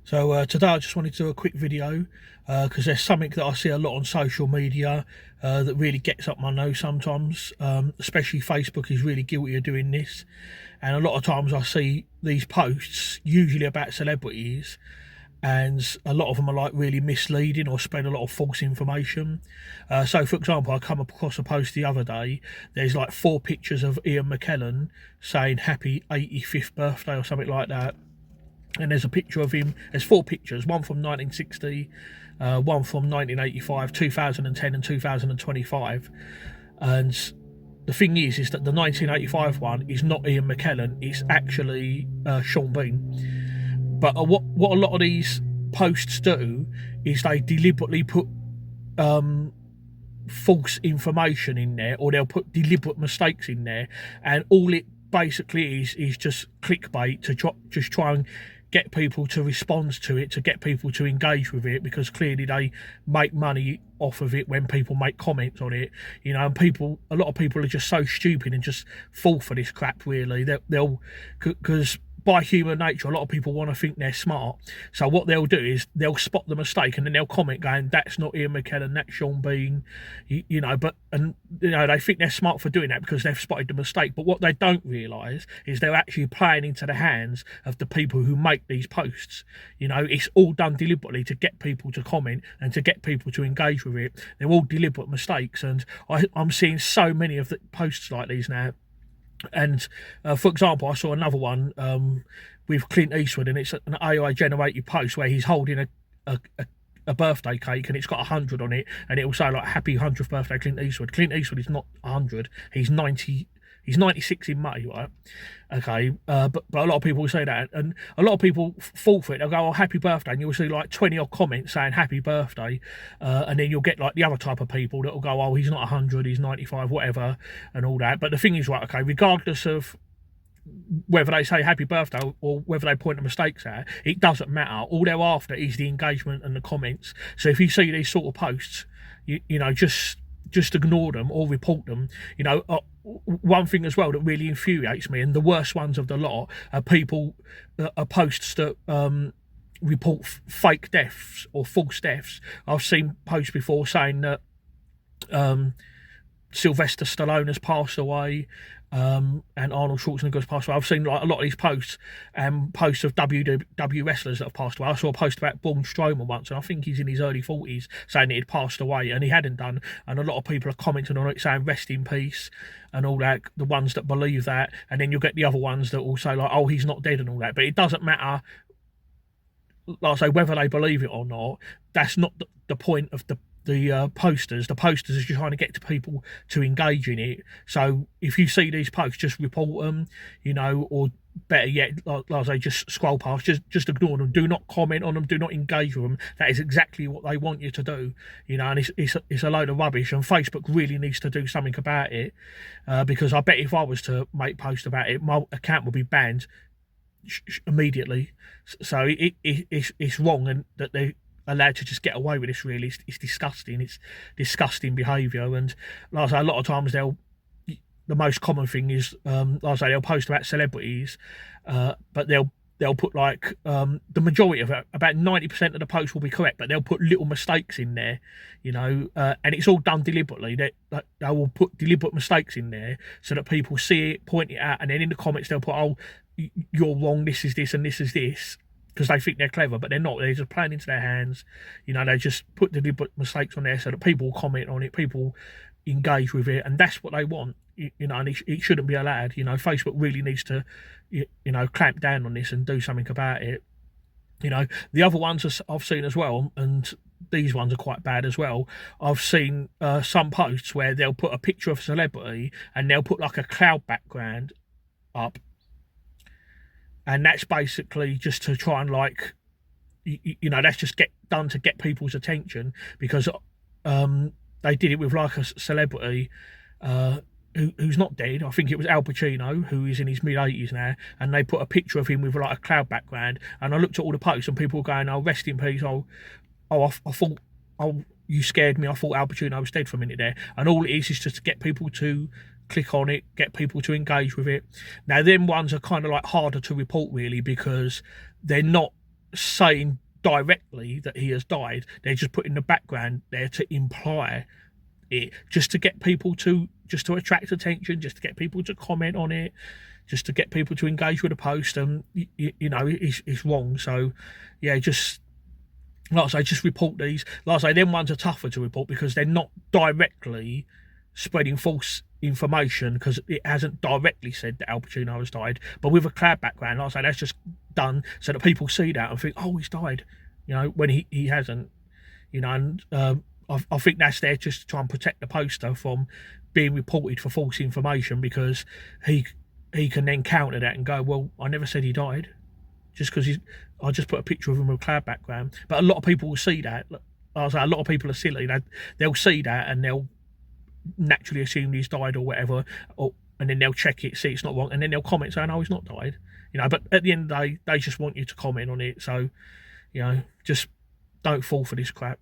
Today I just wanted to do a quick video because there's something that I see a lot on social media that really gets up my nose sometimes, especially Facebook is really guilty of doing this. And a lot of times I see these posts, usually about celebrities, and a lot of them are like really misleading or spread a lot of false information. So for example, I come across a post the other day. There's like 4 pictures of Ian McKellen saying happy 85th birthday or something like that, and there's a picture of him. There's 4 pictures, one from 1960, one from 1985, 2010 and 2025. And the thing is that the 1985 one is not Ian McKellen, it's actually Sean Bean. But what a lot of these posts do is they deliberately put false information in there, or they'll put deliberate mistakes in there, and all it basically is just clickbait to try and get people to respond to it, to get people to engage with it, because clearly they make money off of it when people make comments on it, you know. And a lot of people are just so stupid and just fall for this crap, really. They'll because by human nature, a lot of people want to think they're smart. So what they'll do is they'll spot the mistake and then they'll comment going, that's not Ian McKellen, that's Sean Bean, you know. And they think they're smart for doing that because they've spotted the mistake. But what they don't realise is they're actually playing into the hands of the people who make these posts. You know, it's all done deliberately to get people to comment and to get people to engage with it. They're all deliberate mistakes, and I'm seeing so many of the posts like these now. And for example, I saw another one with Clint Eastwood, and it's an AI generated post where he's holding a birthday cake, and it's got 100 on it, and it will say like happy 100th birthday Clint Eastwood. Clint Eastwood is not 100, he's 90. He's 96 in May, right? Okay, but a lot of people say that, and a lot of people fall for it. They'll go, "Oh, happy birthday," and you'll see like 20 odd comments saying happy birthday, and then you'll get like the other type of people that will go, "Oh, he's not 100, he's 95, whatever," and all that. But the thing is, right? Okay, regardless of whether they say happy birthday or whether they point the mistakes out, it doesn't matter. All they're after is the engagement and the comments. So if you see these sort of posts, you know, just ignore them or report them. You know, one thing as well that really infuriates me, and the worst ones of the lot, are posts that report fake deaths or false deaths. I've seen posts before saying that Sylvester Stallone has passed away, and Arnold Schwarzenegger has passed away. I've seen like a lot of these posts, posts of WWE wrestlers that have passed away. I saw a post about Braun Strowman once, and I think he's in his early 40s, saying that he'd passed away, and he hadn't done. And a lot of people are commenting on it, saying rest in peace and all that, the ones that believe that. And then you'll get the other ones that will say like, oh, he's not dead and all that. But it doesn't matter, like I say, whether they believe it or not. That's not the point of the posters. The posters are just trying to get to people to engage in it. So if you see these posts, just report them, you know, or better yet, like I say, just scroll past, just ignore them. Do not comment on them, do not engage with them. That is exactly what they want you to do, you know. And it's a load of rubbish, and Facebook really needs to do something about it, because I bet if I was to make posts about it, my account would be banned immediately. So it's wrong, and that they allowed to just get away with this. Really, it's disgusting. It's disgusting behaviour. And like I say, a lot of times the most common thing is, like I say, they'll post about celebrities, but they'll put like the majority of it, about 90% of the post will be correct, but they'll put little mistakes in there, you know, and it's all done deliberately. They will put deliberate mistakes in there so that people see it, point it out, and then in the comments they'll put, oh, you're wrong, this is this and this is this, because they think they're clever, but they're not. They're just playing into their hands. You know, they just put deliberate mistakes on there so that people comment on it, people engage with it, and that's what they want. You know, and it shouldn't be allowed. You know, Facebook really needs to, you know, clamp down on this and do something about it. You know, the other ones I've seen as well, and these ones are quite bad as well. I've seen some posts where they'll put a picture of a celebrity and they'll put like a cloud background up, and that's basically just to try and, like, you know, that's just done to get people's attention, because they did it with like a celebrity who's not dead. I think it was Al Pacino, who is in his mid-80s now, and they put a picture of him with like a cloud background, and I looked at all the posts and people were going, oh, rest in peace, I thought, oh, you scared me, I thought Al Pacino was dead for a minute there. And all it is just to get people to click on it, get people to engage with it. Now, them ones are kind of like harder to report, really, because they're not saying directly that he has died. They're just putting the background there to imply it, just to get people to, just to attract attention, just to get people to comment on it, just to get people to engage with the post. And you know, it's wrong. So yeah, just like I say, just report these. Like I say, them ones are tougher to report because they're not directly spreading false information, because it hasn't directly said that Al Pacino has died. But with a cloud background, like I say, that's just done so that people see that and think, oh, he's died, you know, when he hasn't, you know. And I think that's there just to try and protect the poster from being reported for false information, because he can then counter that and go, well, I never said he died, just because I just put a picture of him with a cloud background. But a lot of people will see that. I say, a lot of people are silly. They'll see that and they'll naturally assume he's died or whatever, and then they'll check it, see it's not wrong, and then they'll comment saying, "Oh, he's not died," you know. But at the end of the day, they just want you to comment on it. So, you know, just don't fall for this crap.